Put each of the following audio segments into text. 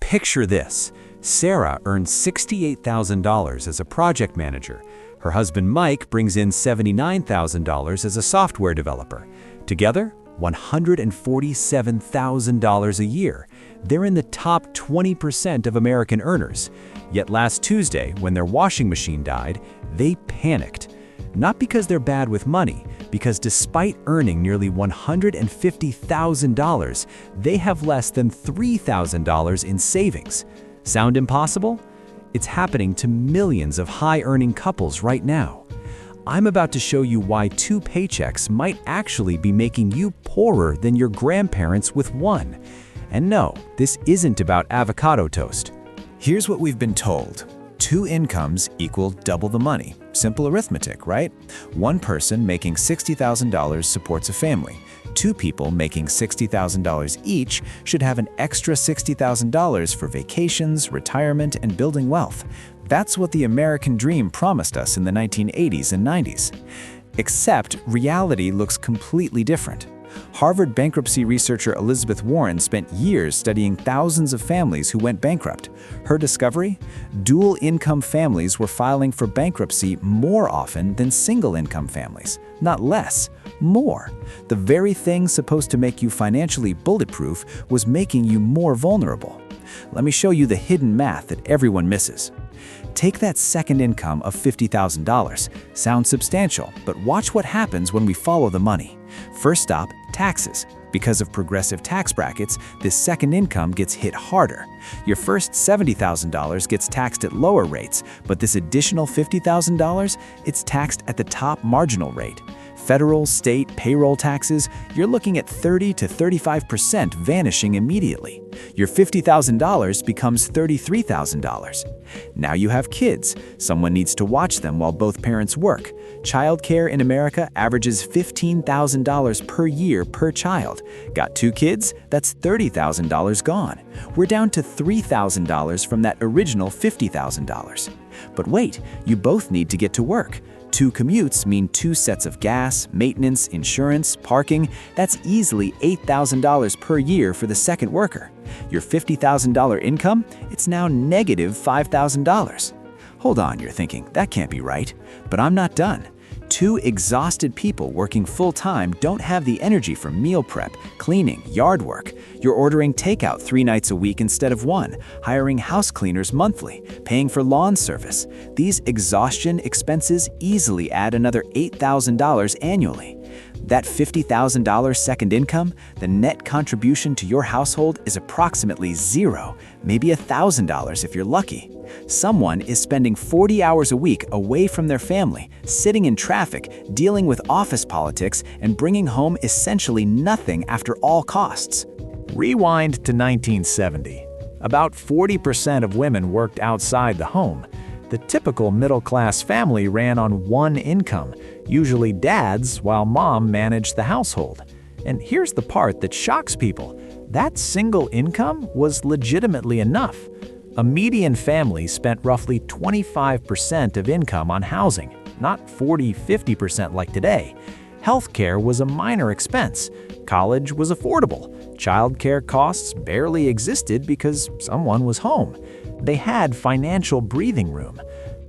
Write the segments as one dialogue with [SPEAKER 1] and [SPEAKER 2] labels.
[SPEAKER 1] Picture this. Sarah earns $68,000 as a project manager. Her husband Mike brings in $79,000 as a software developer. Together, $147,000 a year. They're in the top 20% of American earners. Yet last Tuesday, when their washing machine died, they panicked. Not because they're bad with money, because despite earning nearly $150,000, they have less than $3,000 in savings. Sound impossible? It's happening to millions of high-earning couples right now. I'm about to show you why 2 paychecks might actually be making you poorer than your grandparents with one. And no, this isn't about avocado toast.
[SPEAKER 2] Here's what we've been told. 2 incomes equal double the money. Simple arithmetic, right? One person making $60,000 supports a family. 2 people making $60,000 each should have an extra $60,000 for vacations, retirement, and building wealth. That's what the American dream promised us in the 1980s and 90s. Except reality looks completely different. Harvard bankruptcy researcher Elizabeth Warren spent years studying thousands of families who went bankrupt. Her discovery? Dual-income families were filing for bankruptcy more often than single-income families. Not less, more. The very thing supposed to make you financially bulletproof was making you more vulnerable. Let me show you the hidden math that everyone misses. Take that second income of $50,000. Sounds substantial, but watch what happens when we follow the money. First stop, taxes. Because of progressive tax brackets, this second income gets hit harder. Your first $70,000 gets taxed at lower rates, but this additional $50,000, it's taxed at the top marginal rate. Federal, state, payroll taxes, you're looking at 30 to 35% vanishing immediately. Your $50,000 becomes $33,000. Now you have kids. Someone needs to watch them while both parents work. Childcare in America averages $15,000 per year per child. Got 2 kids? That's $30,000 gone. We're down to $3,000 from that original $50,000. But wait, you both need to get to work. 2 commutes mean 2 sets of gas, maintenance, insurance, parking. That's easily $8,000 per year for the second worker. Your $50,000 income, it's now negative $5,000. Hold on, you're thinking, that can't be right. But I'm not done. 2 exhausted people working full-time don't have the energy for meal prep, cleaning, yard work. You're ordering takeout 3 nights a week instead of 1, hiring house cleaners monthly, paying for lawn service. These exhaustion expenses easily add another $8,000 annually. That $50,000 second income, the net contribution to your household is approximately 0, maybe $1,000 if you're lucky. Someone is spending 40 hours a week away from their family, sitting in traffic, dealing with office politics, and bringing home essentially nothing after all costs.
[SPEAKER 3] Rewind to 1970. About 40% of women worked outside the home. The typical middle-class family ran on 1 income, usually dad's, while mom managed the household. And here's the part that shocks people. That single income was legitimately enough. A median family spent roughly 25% of income on housing, not 40–50% like today. Healthcare was a minor expense. College was affordable. Childcare costs barely existed because someone was home. They had financial breathing room.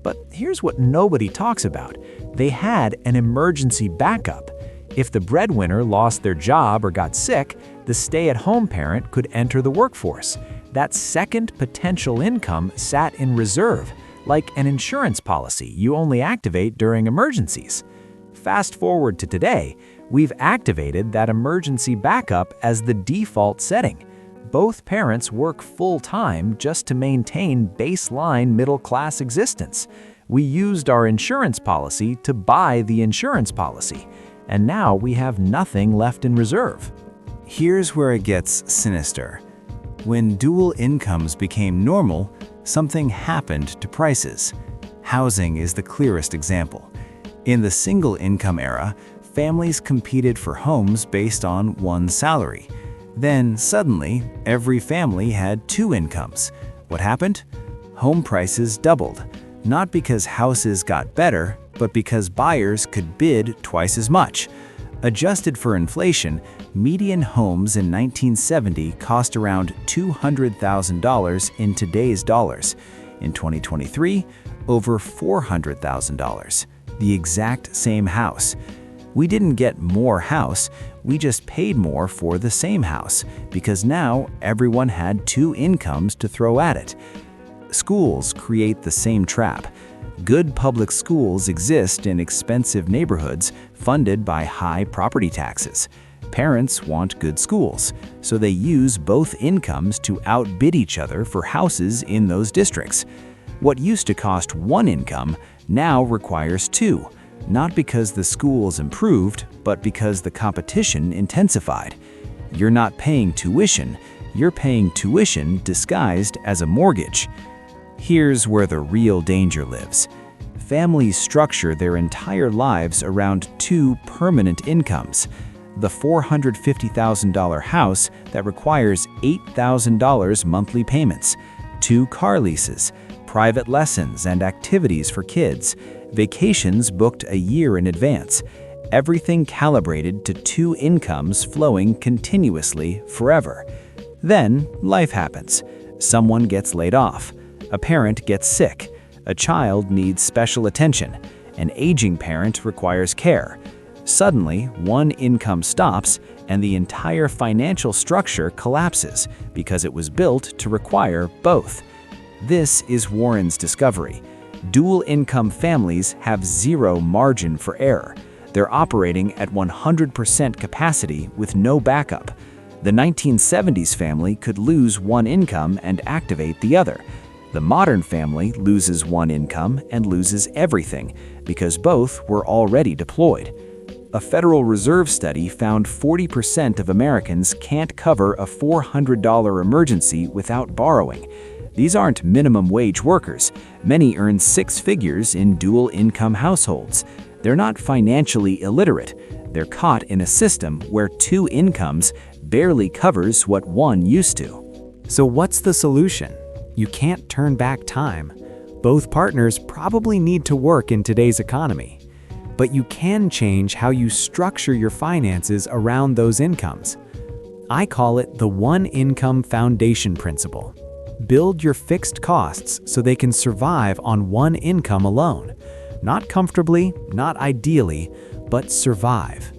[SPEAKER 3] But here's what nobody talks about. They had an emergency backup. If the breadwinner lost their job or got sick, the stay-at-home parent could enter the workforce. That second potential income sat in reserve, like an insurance policy you only activate during emergencies. Fast forward to today, we've activated that emergency backup as the default setting. Both parents work full-time just to maintain baseline middle-class existence. We used our insurance policy to buy the insurance policy, and now we have nothing left in reserve.
[SPEAKER 2] Here's where it gets sinister. When dual incomes became normal, something happened to prices. Housing is the clearest example. In the single-income era, families competed for homes based on one salary. Then, suddenly, every family had 2 incomes. What happened? Home prices doubled. Not because houses got better, but because buyers could bid twice as much. Adjusted for inflation, median homes in 1970 cost around $200,000 in today's dollars. In 2023, over $400,000, the exact same house. We didn't get more house, we just paid more for the same house, because now everyone had two incomes to throw at it. Schools create the same trap. Good public schools exist in expensive neighborhoods funded by high property taxes. Parents want good schools, so they use both incomes to outbid each other for houses in those districts. What used to cost one income now requires two, not because the schools improved, but because the competition intensified. You're not paying tuition, you're paying tuition disguised as a mortgage. Here's where the real danger lives. Families structure their entire lives around two permanent incomes. The $450,000 house that requires $8,000 monthly payments, two car leases, private lessons and activities for kids, vacations booked a year in advance, everything calibrated to two incomes flowing continuously forever. Then life happens. Someone gets laid off. A parent gets sick. A child needs special attention. An aging parent requires care. Suddenly, one income stops and the entire financial structure collapses because it was built to require both. This is Warren's discovery. Dual income families have zero margin for error. They're operating at 100% capacity with no backup. The 1970s family could lose one income and activate the other. The modern family loses one income and loses everything because both were already deployed. A Federal Reserve study found 40% of Americans can't cover a $400 emergency without borrowing. These aren't minimum wage workers. Many earn six figures in dual income households. They're not financially illiterate. They're caught in a system where two incomes barely covers what one used to.
[SPEAKER 1] So what's the solution? You can't turn back time. Both partners probably need to work in today's economy. But you can change how you structure your finances around those incomes. I call it the one income foundation principle. Build your fixed costs so they can survive on one income alone. Not comfortably, not ideally, but survive.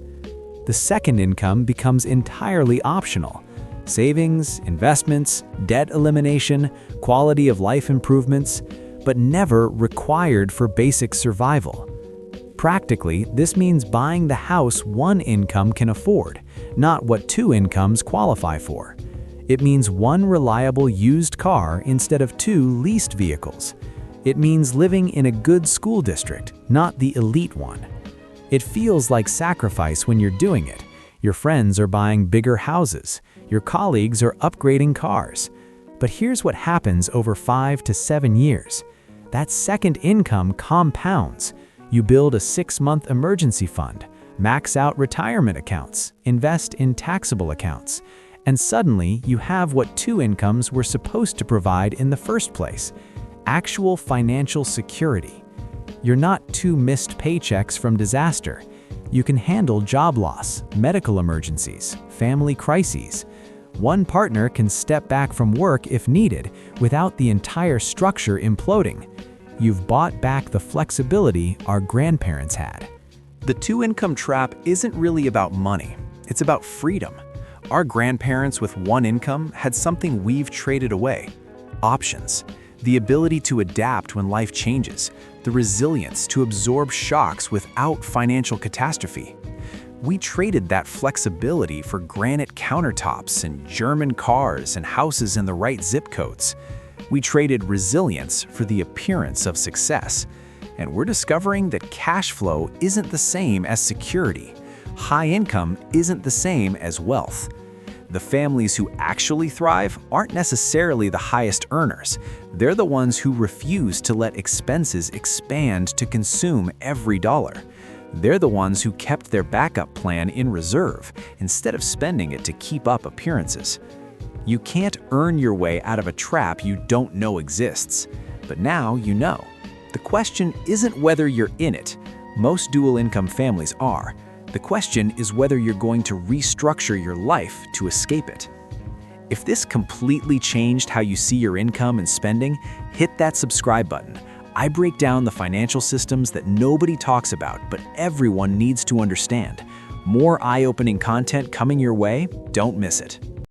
[SPEAKER 1] The second income becomes entirely optional. Savings, investments, debt elimination, quality of life improvements, but never required for basic survival. Practically, this means buying the house one income can afford, not what two incomes qualify for. It means one reliable used car instead of two leased vehicles. It means living in a good school district, not the elite one. It feels like sacrifice when you're doing it. Your friends are buying bigger houses. Your colleagues are upgrading cars. But here's what happens over 5 to 7 years. That second income compounds. You build a 6-month emergency fund, max out retirement accounts, invest in taxable accounts, and suddenly you have what two incomes were supposed to provide in the first place: actual financial security. You're not two missed paychecks from disaster. You can handle job loss, medical emergencies, family crises. One partner can step back from work if needed without the entire structure imploding. You've bought back the flexibility our grandparents had.
[SPEAKER 3] The two-income trap isn't really about money. It's about freedom. Our grandparents with one income had something we've traded away: options. The ability to adapt when life changes, the resilience to absorb shocks without financial catastrophe. We traded that flexibility for granite countertops and German cars and houses in the right zip codes. We traded resilience for the appearance of success. And we're discovering that cash flow isn't the same as security. High income isn't the same as wealth. The families who actually thrive aren't necessarily the highest earners. They're the ones who refuse to let expenses expand to consume every dollar. They're the ones who kept their backup plan in reserve instead of spending it to keep up appearances. You can't earn your way out of a trap you don't know exists. But now you know. The question isn't whether you're in it. Most dual income families are.
[SPEAKER 1] The question is whether you're going to restructure your life to escape it. If this completely changed how you see your income and spending, hit that subscribe button. I break down the financial systems that nobody talks about, but everyone needs to understand. More eye-opening content coming your way. Don't miss it.